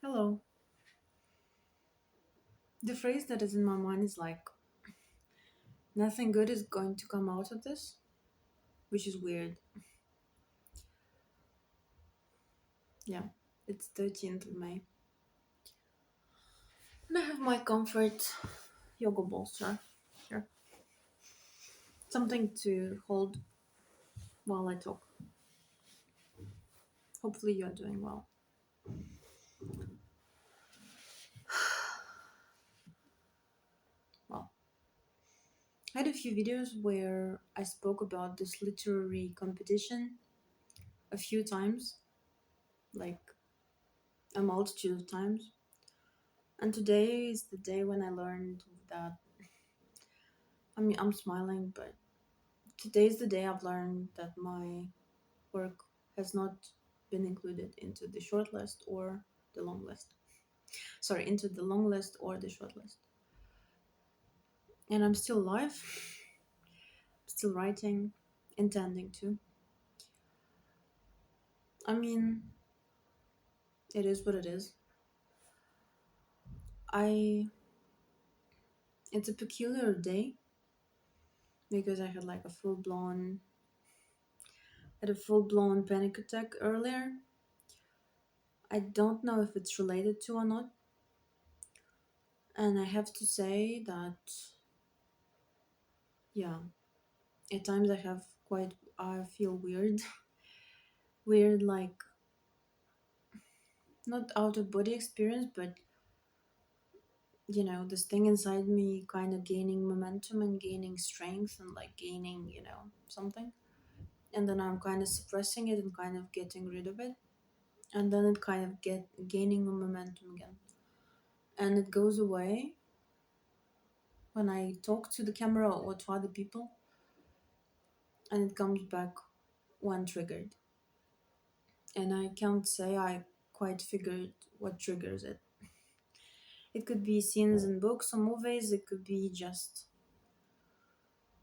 Hello. The phrase that is in my mind is like, nothing good is going to come out of this, which is weird. Yeah, it's 13th of May. And I have my comfort yoga bolster here. Something to hold while I talk. Hopefully, you're doing well. Well, I had a few videos where I spoke about this literary competition a few times, like a multitude of times. And today is the day when I learned that. I mean, I'm smiling, but today's the day I've learned that my work has not been included into the short list or the long list. Sorry, into the long list or the short list. And I'm still alive, still writing, intending to. I mean, it is what it is. I it's a peculiar day because I had a full blown panic attack earlier. I don't know if it's related to or not, and I have to say that yeah, at times I feel weird, weird like not out of body experience, but this thing inside me kind of gaining momentum and gaining strength and like gaining, something. And then I'm kind of suppressing it and kind of getting rid of it. And then it kind of get gaining momentum again. And it goes away when I talk to the camera or to other people, and it comes back when triggered. And I can't say I quite figured what triggers it. It could be scenes in books or movies, it could be just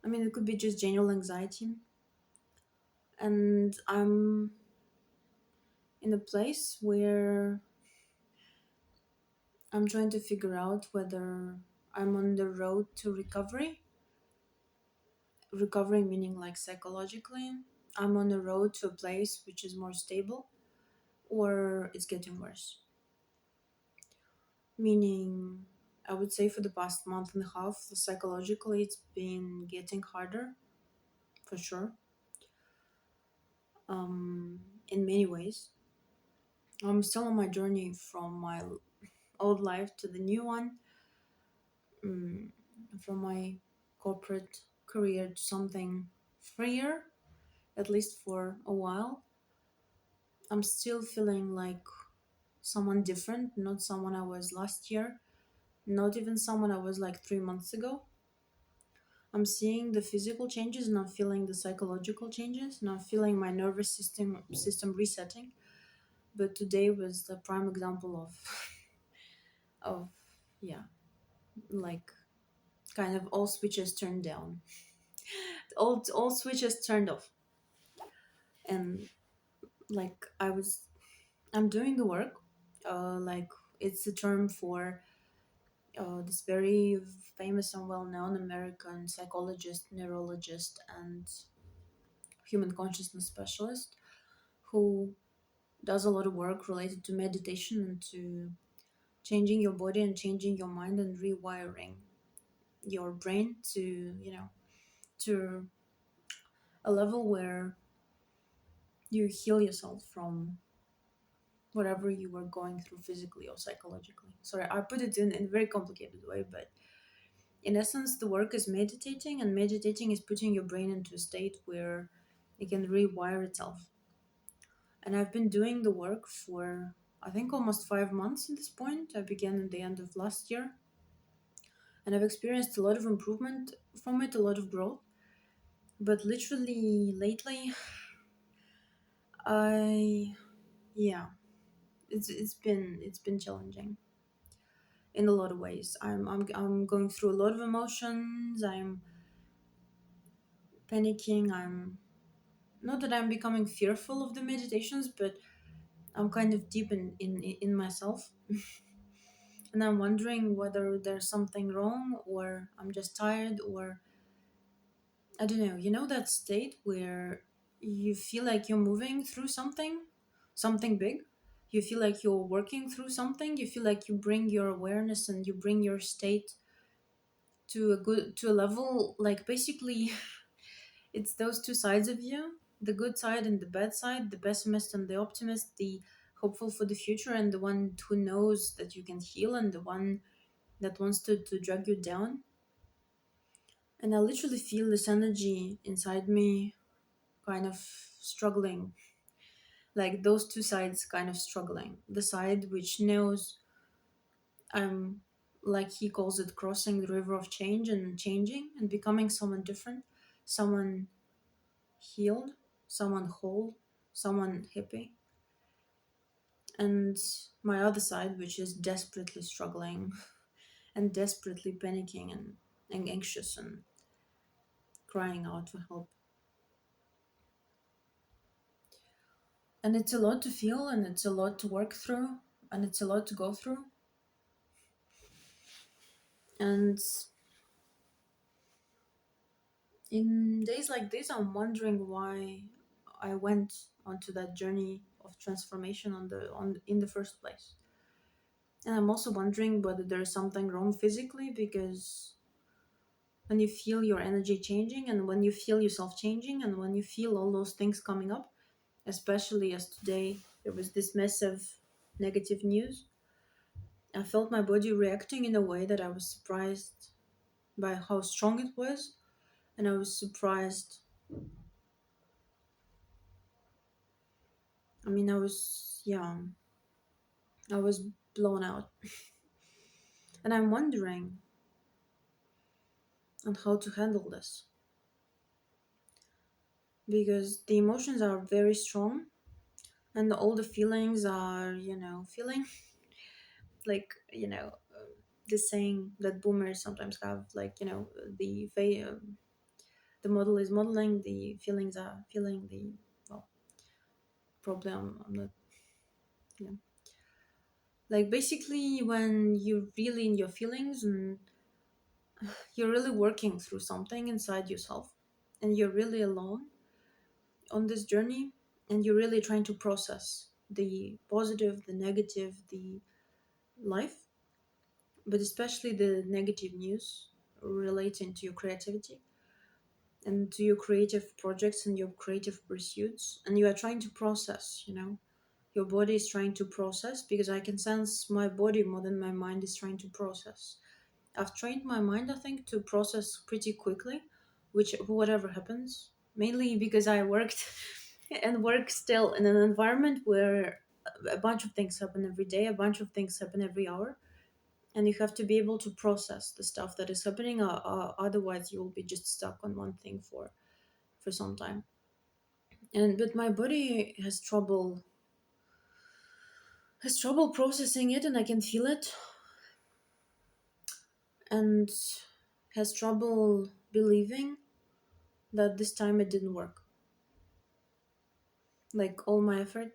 it could be just general anxiety. And I'm in a place where I'm trying to figure out whether I'm on the road to recovery. Recovery meaning like psychologically. I'm on the road to a place which is more stable, or it's getting worse. Meaning, I would say for the past month and a half, psychologically, it's been getting harder, for sure, in many ways. I'm still on my journey from my old life to the new one, mm, from my corporate career to something freer, at least for a while. I'm still feeling like someone different, not someone I was last year, not even someone I was like 3 months ago. I'm seeing the physical changes and I'm feeling the psychological changes and I'm feeling my nervous system resetting. But today was the prime example of of yeah, like kind of all switches turned down. All switches turned off. And like I'm doing the work. Like it's a term for this very famous and well-known American psychologist, neurologist, and human consciousness specialist who does a lot of work related to meditation and to changing your body and changing your mind and rewiring your brain to to a level where you heal yourself from whatever you were going through physically or psychologically. Sorry, I put it in a very complicated way, but in essence, the work is meditating, and meditating is putting your brain into a state where it can rewire itself. And I've been doing the work for, I think, almost 5 months at this point. I began at the end of last year, and I've experienced a lot of improvement from it, a lot of growth. But literally lately, I, yeah, it's been challenging in a lot of ways. I'm going through a lot of emotions. I'm panicking. I'm not that I'm becoming fearful of the meditations, but I'm kind of deep in myself, and I'm wondering whether there's something wrong, or I'm just tired, or I don't know. You know that state where you feel like you're moving through something big. You feel like you're working through something. You feel like you bring your awareness and you bring your state to a level, like basically it's those two sides of you, the good side and the bad side, the pessimist and the optimist, the hopeful for the future and the one who knows that you can heal, and the one that wants to drag you down. And I literally feel this energy inside me kind of struggling, like those two sides kind of struggling. The side which knows I'm, like he calls it, crossing the river of change and changing and becoming someone different, someone healed, someone whole, someone happy. And my other side, which is desperately struggling and desperately panicking and anxious and crying out for help. And it's a lot to feel, and it's a lot to work through, and it's a lot to go through. And in days like this, I'm wondering why I went onto that journey of transformation on in the first place. And I'm also wondering whether there's something wrong physically, because when you feel your energy changing, and when you feel yourself changing, and when you feel all those things coming up, especially as today there was this massive negative news, I felt my body reacting in a way that I was surprised by how strong it was. And I was surprised. I mean, yeah, I was blown out. And I'm wondering on how to handle this, because the emotions are very strong, and all the feelings are, feeling like, the saying that boomers sometimes have, like, the model is modeling, the feelings are feeling, the, well, problem. I'm not, you know, like basically when you're really in your feelings and you're really working through something inside yourself, and you're really alone on this journey, and you're really trying to process the positive, the negative, the life, but especially the negative news relating to your creativity and to your creative projects and your creative pursuits, and you are trying to process, your body is trying to process, because I can sense my body more than my mind is trying to process. I've trained my mind, I think, to process pretty quickly, which whatever happens, mainly because I worked and work still in an environment where a bunch of things happen every day, a bunch of things happen every hour, and you have to be able to process the stuff that is happening, otherwise you will be just stuck on one thing for some time. And but my body has trouble processing it, and I can feel it, and has trouble believing that this time it didn't work. Like all my effort,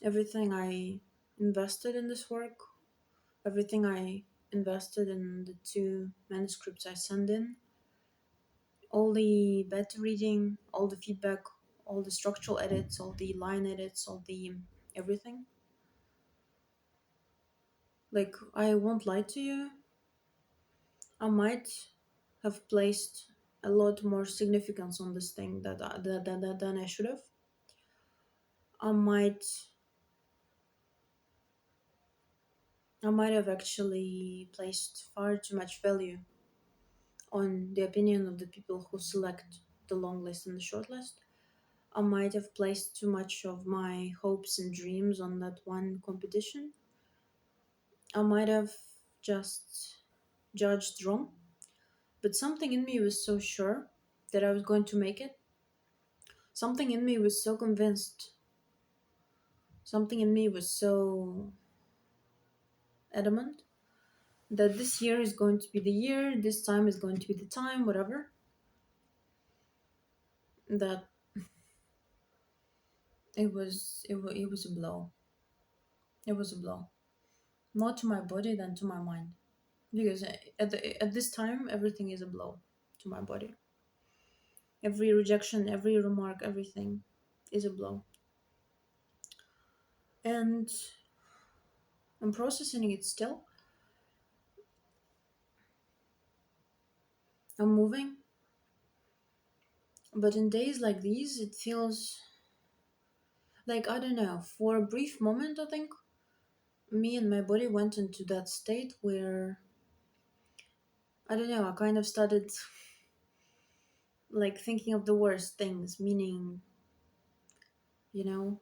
everything I invested in this work, everything I invested in the two manuscripts I sent in, all the beta reading, all the feedback, all the structural edits, all the line edits, all the everything. Like, I won't lie to you, I might have placed a lot more significance on this thing than I should have. I might I might have actually placed far too much value on the opinion of the people who select the long list and the short list. I might have placed too much of my hopes and dreams on that one competition. I might have just judged wrong, but something in me was so sure that I was going to make it. Something in me was so convinced. Something in me was so adamant that this year is going to be the year, this time is going to be the time, whatever. That it was a blow. It was a blow, more to my body than to my mind, because at this time everything is a blow to my body. Every rejection, every remark, everything is a blow, and I'm processing it still. I'm moving, but in days like these, it feels like, I don't know. For a brief moment, I think me and my body went into that state where, I don't know, I kind of started like thinking of the worst things, meaning, you know,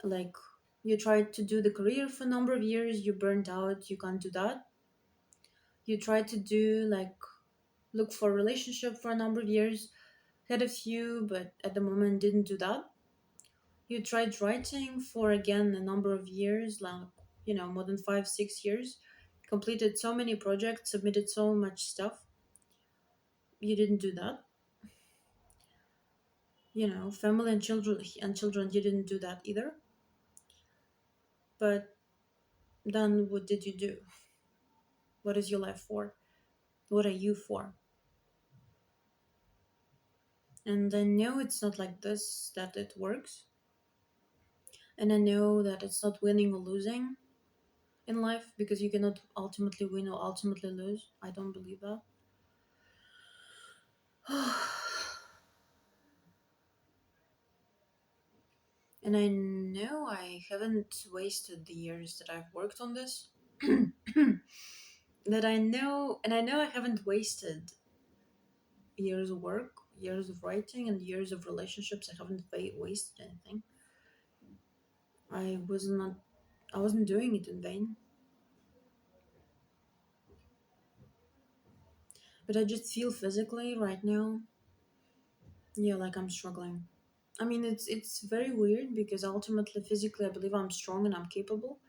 like you tried to do the career for a number of years, you burnt out, you can't do that. You tried to do like look for a relationship for a number of years, had a few, but at the moment didn't do that. You tried writing for again a number of years, like, more than 5, 6 years, completed so many projects, submitted so much stuff. You didn't do that. Family and children, you didn't do that either. But then what did you do? What is your life for? What are you for? And I know it's not like this that it works. And I know that it's not winning or losing in life, because you cannot ultimately win or ultimately lose. I don't believe that. And I know I haven't wasted the years that I've worked on this. That I know, and I know I haven't wasted years of work, years of writing, and years of relationships. I haven't wasted anything. I was not, I wasn't doing it in vain. But I just feel physically right now, yeah, like I'm struggling. I mean, it's very weird, because ultimately, physically, I believe I'm strong and I'm capable,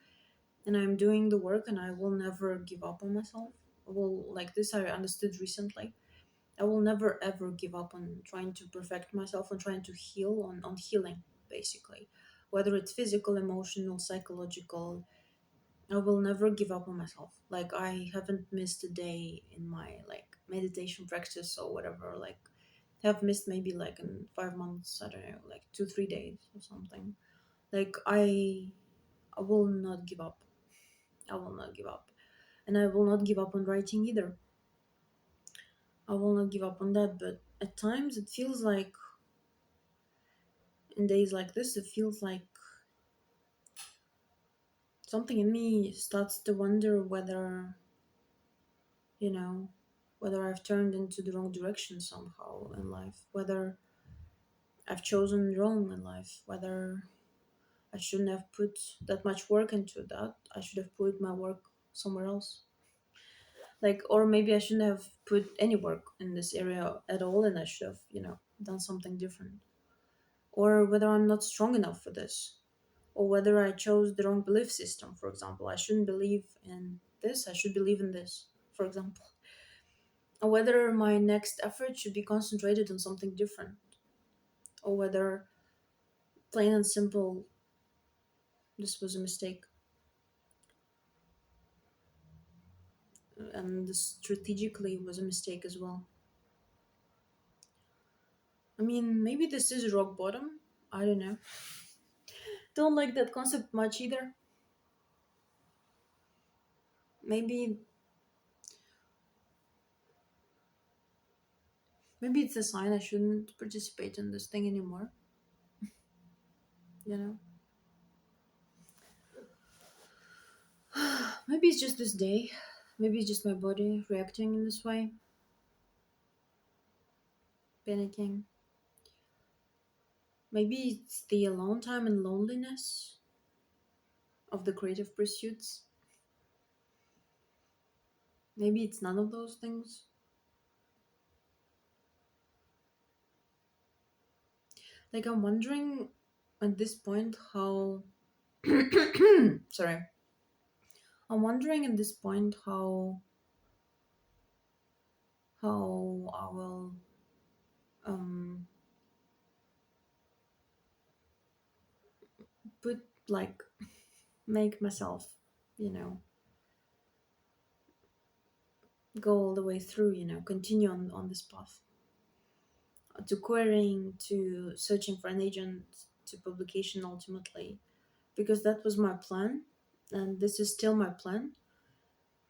and I'm doing the work, and I will never give up on myself. Well, like this, I understood recently. I will never ever give up on trying to perfect myself, and trying to heal, on healing, basically. Whether it's physical, emotional, psychological, I will never give up on myself. Like, I haven't missed a day in my like meditation practice or whatever. Like, have missed maybe like in 5 months, I don't know, like 2, 3 days or something. Like, I will not give up. I will not give up. And I will not give up on writing either. I will not give up on that. But at times it feels like, in days like this, it feels like something in me starts to wonder whether, you know, whether I've turned into the wrong direction somehow in life, whether I've chosen wrong in life, whether I shouldn't have put that much work into that. I should have put my work somewhere else. Like, or maybe I shouldn't have put any work in this area at all, and I should have, done something different. Or whether I'm not strong enough for this, or whether I chose the wrong belief system. For example, I shouldn't believe in this, I should believe in this, for example. Or whether my next effort should be concentrated on something different, or whether, plain and simple, this was a mistake, and this strategically was a mistake as well. I mean, maybe this is rock bottom. I don't know. Don't like that concept much either. Maybe maybe it's a sign I shouldn't participate in this thing anymore. You know. Maybe it's just this day. Maybe it's just my body reacting in this way, panicking. Maybe it's the alone time and loneliness of the creative pursuits. Maybe it's none of those things. Like, I'm wondering at this point how. Sorry. I'm wondering at this point how I will um like make myself, you know, go all the way through, continue on this path, to querying, to searching for an agent, to publication ultimately, because that was my plan, and this is still my plan.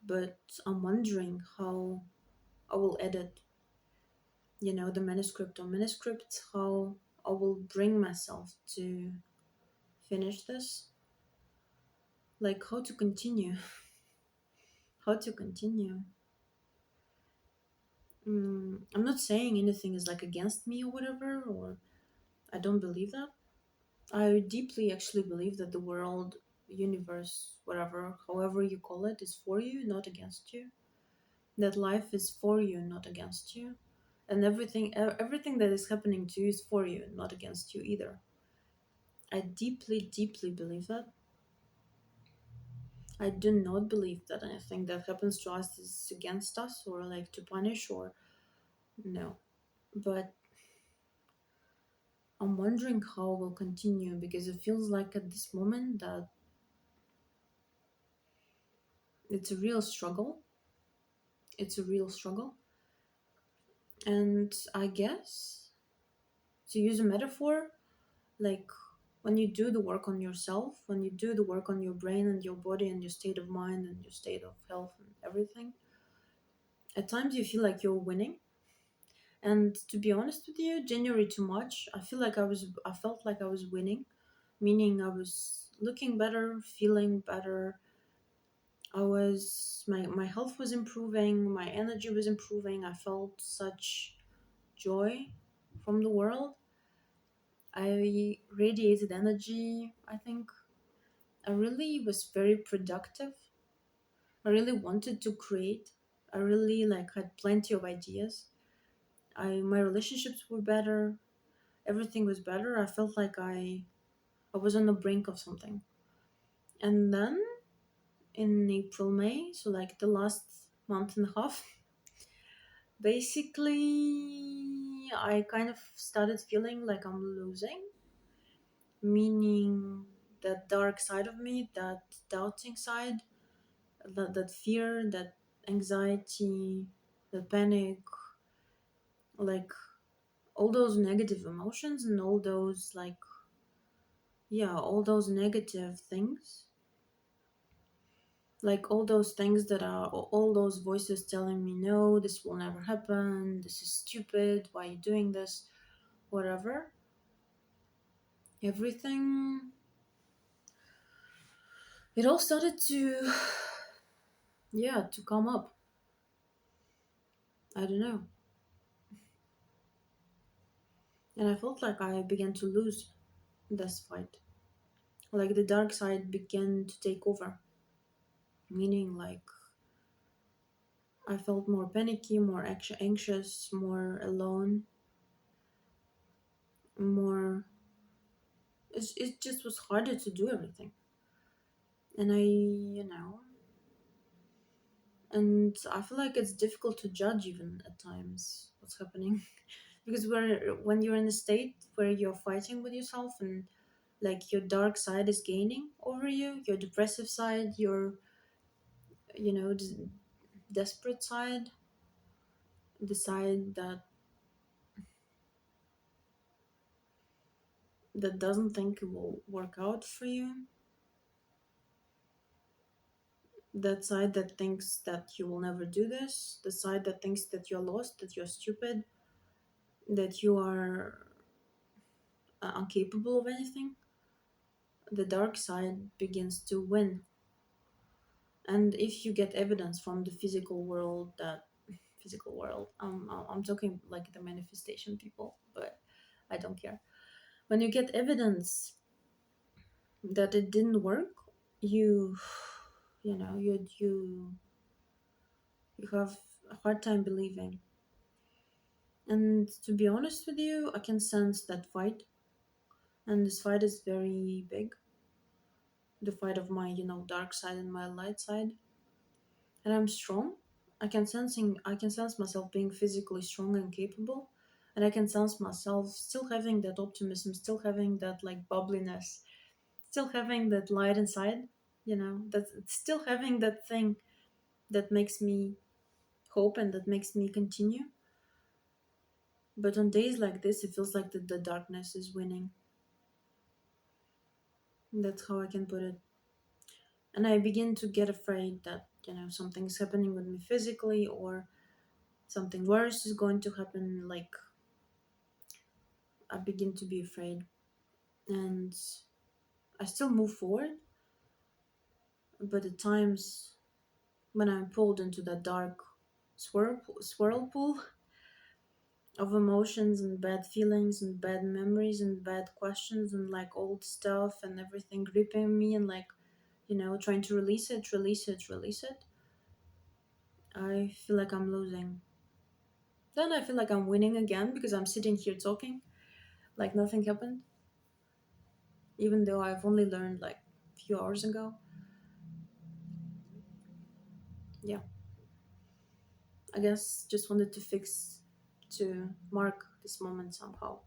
But I'm wondering how I will edit, the manuscript or manuscripts, how I will bring myself to finish this, like how to continue, how to continue. I'm not saying anything is like against me or whatever, or I don't believe that. I deeply actually believe that the world, universe, whatever, however you call it, is for you, not against you. That life is for you, not against you. And everything that is happening to you is for you, not against you either. I deeply, deeply believe that. I do not believe that anything that happens to us is against us or like to punish or no. But I'm wondering how we'll continue, because it feels like at this moment that it's a real struggle. It's a real struggle. And I guess, to use a metaphor, like when you do the work on yourself, when you do the work on your brain and your body and your state of mind and your state of health and everything, at times you feel like you're winning. And to be honest with you, January too much, I felt like I was winning, meaning I was looking better, feeling better. My health was improving, my energy was improving. I felt such joy from the world. I radiated energy, I think. I really was very productive. I really wanted to create. I really like had plenty of ideas. My relationships were better. Everything was better. I felt like I was on the brink of something. And then in April, May, so like the last month and a half, basically I kind of started feeling like I'm losing, meaning that dark side of me, that doubting side, that fear, that anxiety, that panic, like all those negative emotions and all those like, yeah, all those negative things, like all those things that are all those voices telling me, no, this will never happen, this is stupid, why are you doing this, whatever, everything, it all started to yeah, to come up. I don't know. And I felt like I began to lose this fight, like the dark side began to take over, meaning like I felt more panicky, more anxious, more alone, more. It just was harder to do everything. And and I feel like it's difficult to judge even at times what's happening. Because when you're in a state where you're fighting with yourself and like your dark side is gaining over you, your depressive side, your, you know, desperate side, the side that doesn't think it will work out for you, that side that thinks that you will never do this, the side that thinks that you're lost, that you're stupid, that you are incapable of anything, the dark side begins to win. And if you get evidence from the physical world, that physical world, I'm talking like the manifestation people, but I don't care. When you get evidence that it didn't work, you you know you have a hard time believing. And to be honest with you, I can sense that fight, and this fight is very big. The fight of my, dark side and my light side. And I'm strong. I can sense myself being physically strong and capable. And I can sense myself still having that optimism, still having that like bubbliness, still having that light inside, that's still having that thing that makes me hope and that makes me continue. But on days like this, it feels like the darkness is winning. That's how I can put it. And I begin to get afraid that, something's happening with me physically, or something worse is going to happen. Like, I begin to be afraid. And I still move forward, but at times when I'm pulled into that dark swirl pool of emotions and bad feelings and bad memories and bad questions and like old stuff and everything gripping me and like, trying to release it, I feel like I'm losing. Then I feel like I'm winning again because I'm sitting here talking like nothing happened, even though I've only learned like a few hours ago. Yeah, I guess just wanted to mark this moment somehow.